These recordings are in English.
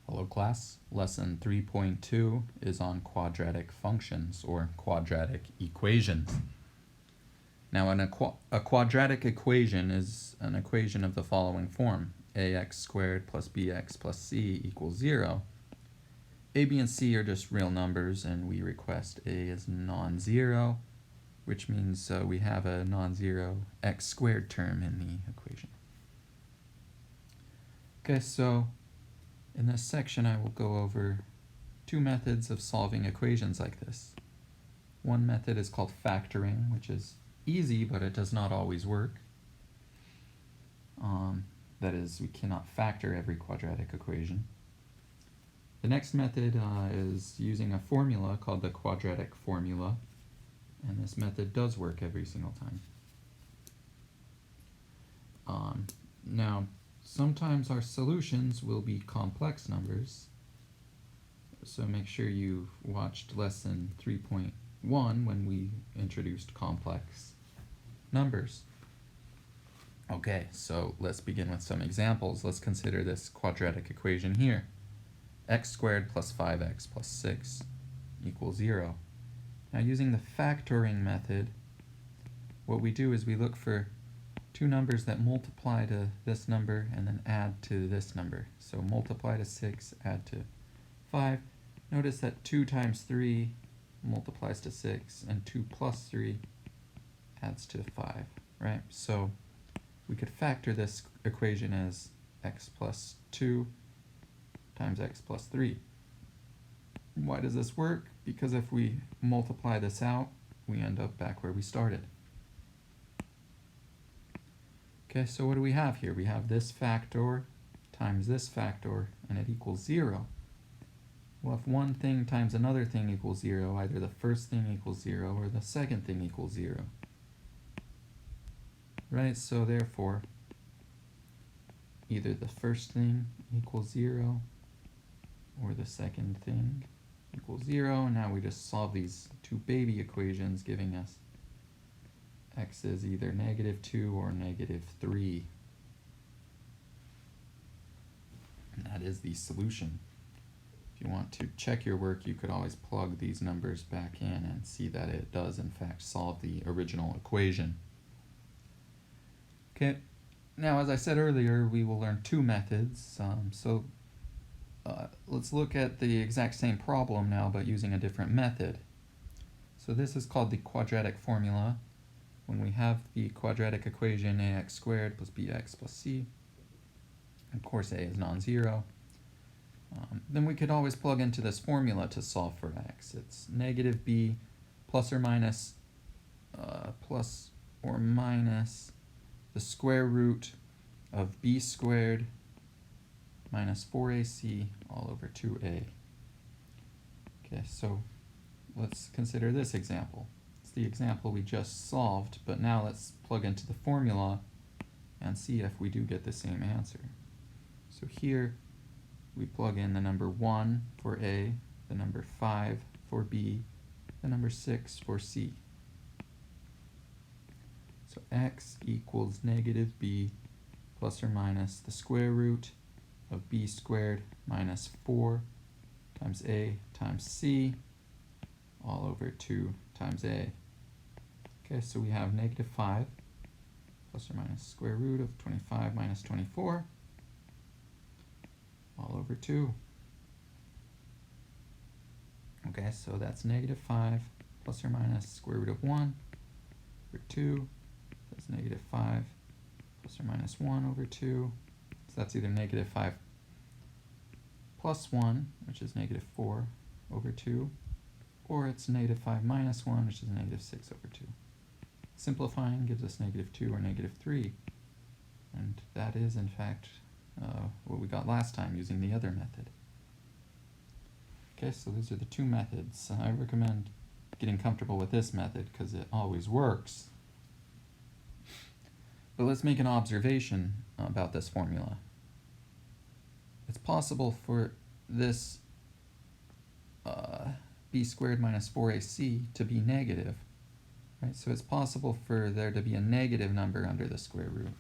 Hello class, lesson 3.2 is on quadratic functions or quadratic equations. Now a quadratic equation is an equation of the following form: ax squared plus bx plus c equals 0. A, b, and c are just real numbers, and we request a is non-zero, which means we have a non-zero x squared term in the equation. Okay, so in this section, I will go over two methods of solving equations like this. One method is called factoring, which is easy, but it does not always work. That is, we cannot factor every quadratic equation. The next method is using a formula called the quadratic formula, and this method does work every single time. Now, sometimes our solutions will be complex numbers, so make sure you've watched lesson 3.1 when we introduced complex numbers. Okay, so let's begin with some examples. Let's consider this quadratic equation here. X squared plus 5x plus 6 equals 0. Now, using the factoring method, what we do is we look for two numbers that multiply to this number and then add to this number. So multiply to 6, add to 5. Notice that 2 times 3 multiplies to 6, and 2 plus 3 adds to 5, right? So we could factor this equation as x plus 2 times x plus 3. Why does this work? Because if we multiply this out, we end up back where we started. Okay, so what do we have here? We have this factor times this factor, and it equals 0. Well, if one thing times another thing equals 0, either the first thing equals 0 or the second thing equals 0. Right, so therefore, either the first thing equals 0 or the second thing equals 0. And now we just solve these two baby equations, giving us x is either -2 or -3. And that is the solution. If you want to check your work, you could always plug these numbers back in and see that it does in fact solve the original equation. Okay, now as I said earlier, we will learn two methods. Let's look at the exact same problem now, but using a different method. So this is called the quadratic formula. When we have the quadratic equation ax squared plus bx plus c, of course a is non-zero, then we could always plug into this formula to solve for x. It's -b plus or minus the square root of b squared minus 4ac all over 2a. Okay, so let's consider this example. It's the example we just solved, but now let's plug into the formula and see if we do get the same answer. So here we plug in the number 1 for a, the number 5 for b, the number 6 for c. So x equals -b plus or minus the square root of b squared minus 4 times a times c all over 2 times a. Okay, so we have -5 plus or minus square root of 25 minus 24 all over 2. Okay, so that's -5 plus or minus square root of 1 over 2. That's -5 plus or minus 1 over 2. So that's either -5 plus 1, which is -4 over 2, or it's -5 minus 1, which is -6 over 2. Simplifying gives us -2 or -3, and that is in fact what we got last time using the other method. Okay, so these are the two methods. I recommend getting comfortable with this method because it always works. But let's make an observation about this formula. It's possible for this b squared minus 4ac to be negative, right? So it's possible for there to be a negative number under the square root.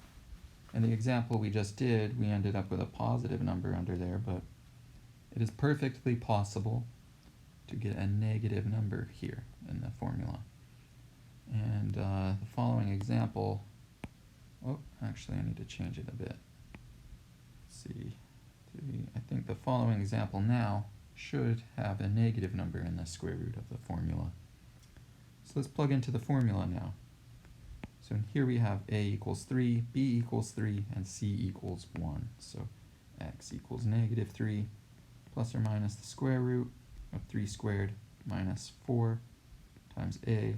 In the example we just did, we ended up with a positive number under there, but it is perfectly possible to get a negative number here in the formula. And the following example, oh, actually I need to change it a bit. Let's see, I think the following example now should have a negative number in the square root of the formula. So let's plug into the formula now. So here we have a equals 3, b equals 3, and c equals 1. So x equals negative 3 plus or minus the square root of 3 squared minus 4 times a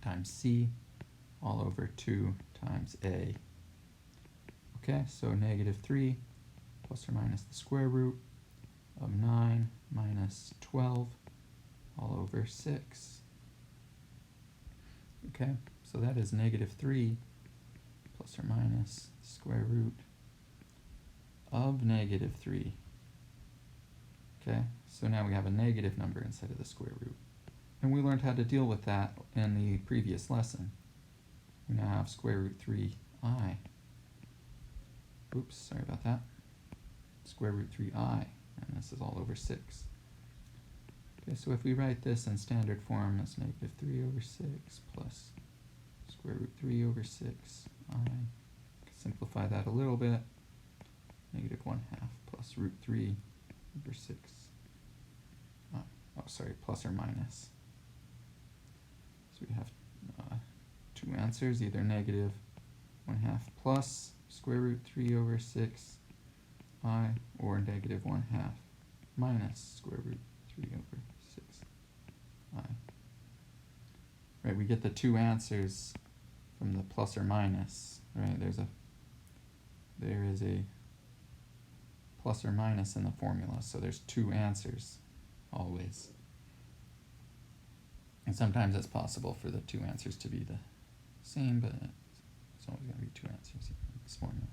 times c all over 2 times a. Okay, so negative 3 plus or minus the square root of 9 minus 12 all over 6. Okay, so that is negative 3 plus or minus the square root of negative 3. Okay, so now we have a negative number instead of the square root. And we learned how to deal with that in the previous lesson. We now have square root 3i. Oops, sorry about that. Square root 3i, and this is all over 6. Okay, so if we write this in standard form, that's negative 3 over 6 plus square root 3 over 6i. Simplify that a little bit. Negative 1/2 plus root 3 over 6. Plus or minus. So we have two answers, either negative 1/2 plus square root 3 over 6i, or negative 1/2 minus square root 3 over 6i. Right, we get the two answers from the plus or minus, right? There is a plus or minus in the formula, so there's two answers always. And sometimes it's possible for the two answers to be the same, but it's always going to be two answers in this formula.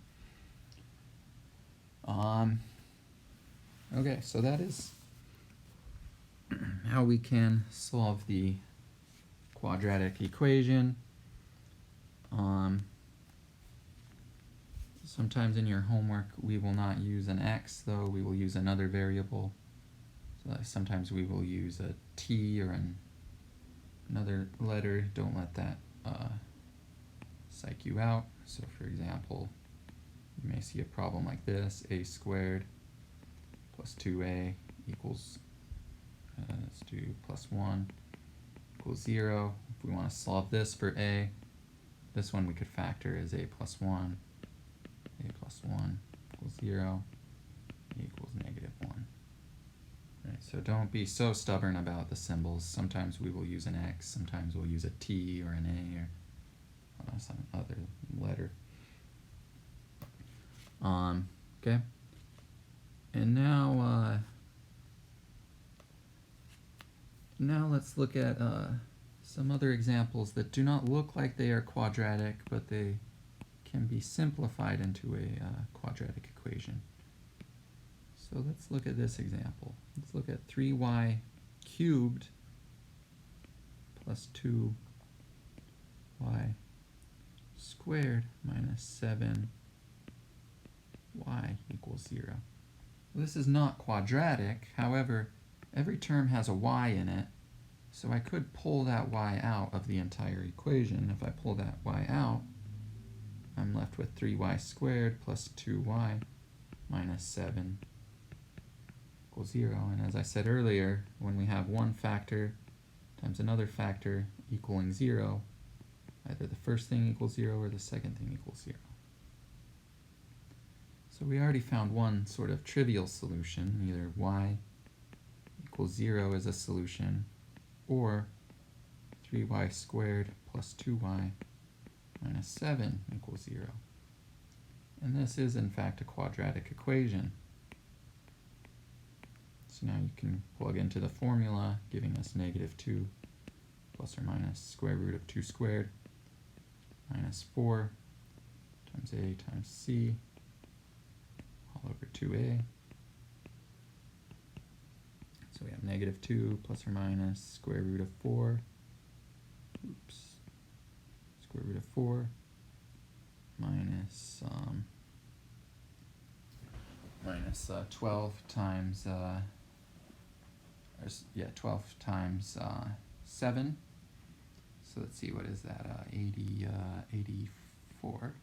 Okay, so that is how we can solve the quadratic equation. Sometimes in your homework we will not use an x, though we will use another variable. So sometimes we will use a t or another letter. Don't let that psych you out. So for example, you may see a problem like this: a squared plus 2a equals, let's do plus 1 equals 0. If we want to solve this for a, this one we could factor as a plus 1. A plus 1 equals 0, a equals negative 1. Right, so don't be so stubborn about the symbols. Sometimes we will use an x, sometimes we'll use a t or an a or some other letter. Okay, and now let's look at some other examples that do not look like they are quadratic, but they can be simplified into a quadratic equation. So let's look at this example. Let's look at 3y cubed plus 2y squared minus 7y equals 0. This is not quadratic, however, every term has a y in it, so I could pull that y out of the entire equation. If I pull that y out, I'm left with 3y squared plus 2y minus 7 equals 0. And as I said earlier, when we have one factor times another factor equaling 0, either the first thing equals 0 or the second thing equals 0. So we already found one sort of trivial solution: either y equals 0 is a solution, or 3y squared plus 2y minus 7 equals 0. And this is in fact a quadratic equation. So now you can plug into the formula, giving us negative 2 plus or minus square root of 2 squared minus 4 times a times c all over 2a. So we have negative 2 plus or minus square root of 4, square root of 4 minus minus 12 times 12 times 7. So let's see, what is that? 84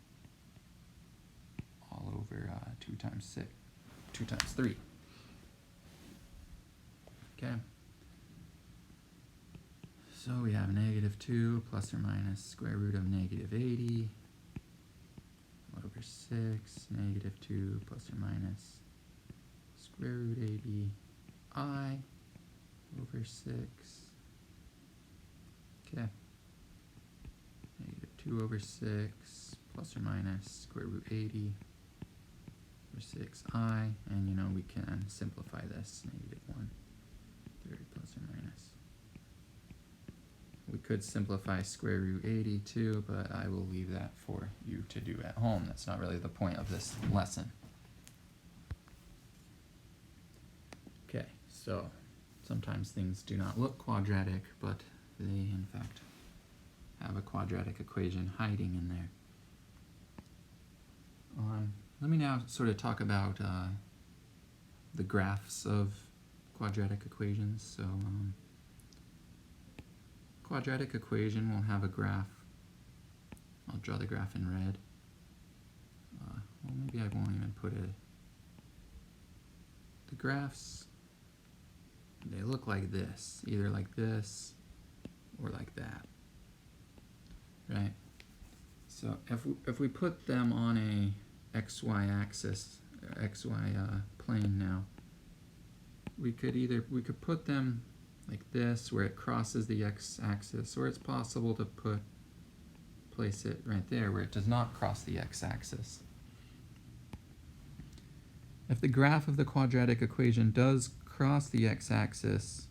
all over 2 times 6, 2 times 3. Okay. So we have -2 plus or minus square root of -80 over 6, -2 plus or minus square root 80 I over 6. Okay. -2 over 6 plus or minus square root 80 over 6I, and you know we can simplify this, -1/3 plus or minus. We could simplify square root 80 too, but I will leave that for you to do at home. That's not really the point of this lesson. Okay, so sometimes things do not look quadratic, but they in fact have a quadratic equation hiding in there. Let me now sort of talk about the graphs of quadratic equations. So quadratic equation will have a graph. I'll draw the graph in red. Well, maybe I won't even put it. The graphs, they look like this, either like this or like that, right? So if we put them on a xy axis, xy plane now, we could put them like this, where it crosses the x-axis, or it's possible to place it right there where it does not cross the x-axis. If the graph of the quadratic equation does cross the x-axis,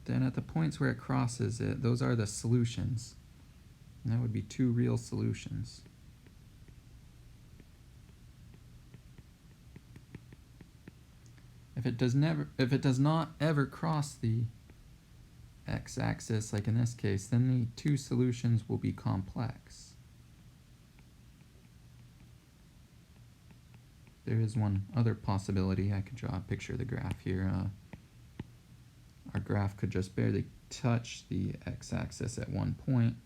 then at the points where it crosses it, those are the solutions. And that would be 2 real solutions. If it does not ever cross the x-axis, like in this case, then the 2 solutions will be complex. There is one other possibility. I could draw a picture of the graph here. Our graph could just barely touch the x-axis at one point,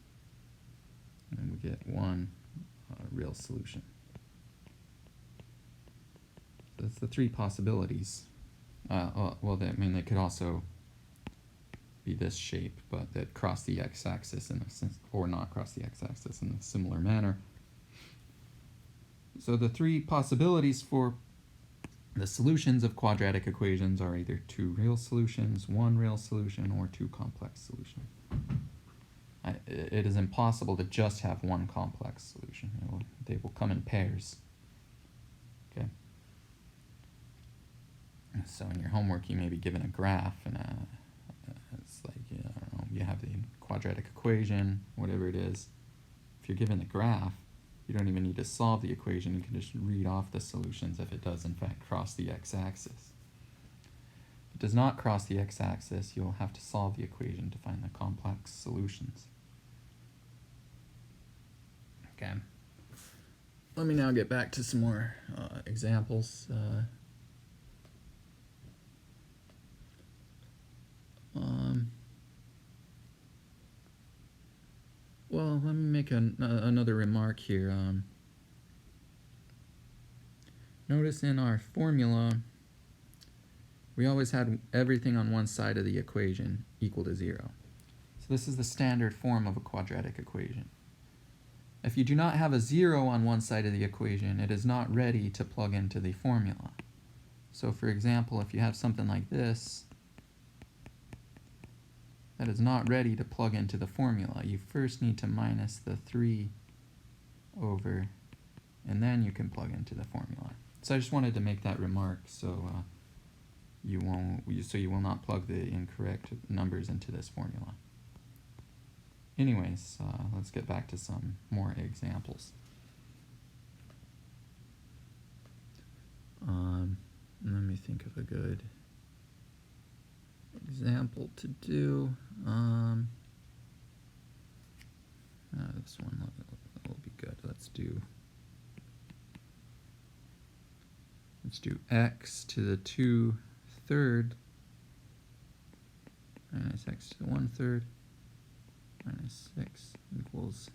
and we get one real solution. So that's the 3 possibilities. They could also be this shape, but that cross the x-axis in a sense, or not cross the x-axis in a similar manner. So the 3 possibilities for the solutions of quadratic equations are either 2 real solutions, 1 real solution, or 2 complex solutions. It is impossible to just have one complex solution. They will come in pairs. Okay. So in your homework, you may be given a graph, and it's like, I don't know, you have the quadratic equation, whatever it is. If you're given the graph, you don't even need to solve the equation. You can just read off the solutions if it does in fact cross the x-axis. If it does not cross the x-axis, you'll have to solve the equation to find the complex solutions. Okay. Let me now get back to some more examples. Well, let me make another remark here. Notice in our formula, we always had everything on one side of the equation equal to 0. So this is the standard form of a quadratic equation. If you do not have a 0 on one side of the equation, it is not ready to plug into the formula. So for example, if you have something like this, that is not ready to plug into the formula. You first need to minus the 3 over, and then you can plug into the formula. So I just wanted to make that remark, so you will not plug the incorrect numbers into this formula. Anyways, let's get back to some more examples. Let me think of a good example to do. This one will be good. Let's do let's do x to the 2/3 minus x to the 1/3 minus 6 equals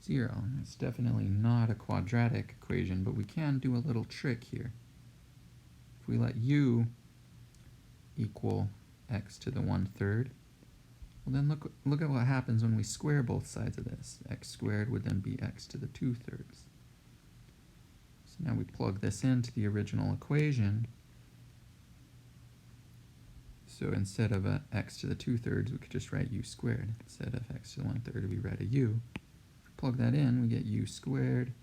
0. It's definitely not a quadratic equation, but we can do a little trick here. If we let u equal x to the 1/3, well then look at what happens when we square both sides of this. X squared would then be x to the 2/3. So now we plug this into the original equation. So instead of x to the 2/3, we could just write u squared. Instead of x to the 1/3, we write a u. If we plug that in, we get u squared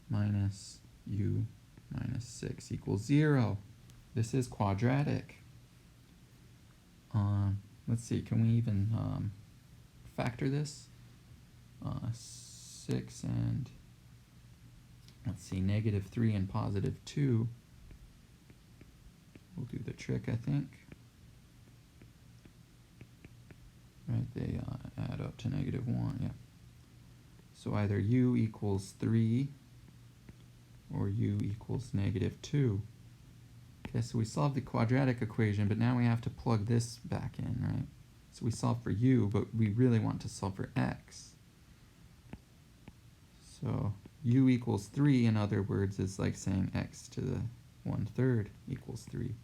minus u minus 6 equals 0. This is quadratic. Let's see, can we even factor this? 6 and, let's see, -3 and +2. We'll do the trick, I think. Right, they add up to -1, yeah. So either u equals 3 or u equals -2. Okay, so we solved the quadratic equation, but now we have to plug this back in, right? So we solve for u, but we really want to solve for x. So u equals 3, in other words, is like saying x to the 1/3 equals 3.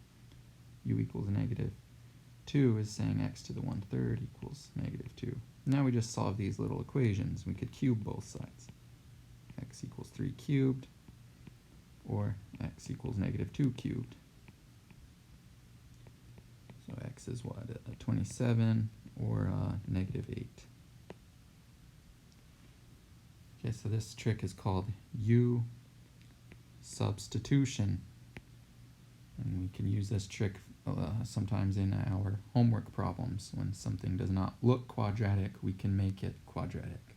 U equals -2 is saying x to the 1/3 equals -2. Now we just solve these little equations. We could cube both sides. X equals 3 cubed, or x equals -2 cubed. So x is what, 27 or -8. Okay, so this trick is called U substitution. And we can use this trick sometimes in our homework problems. When something does not look quadratic, we can make it quadratic.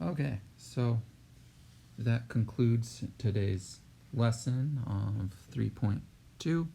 Okay, so that concludes today's lesson of 3.2.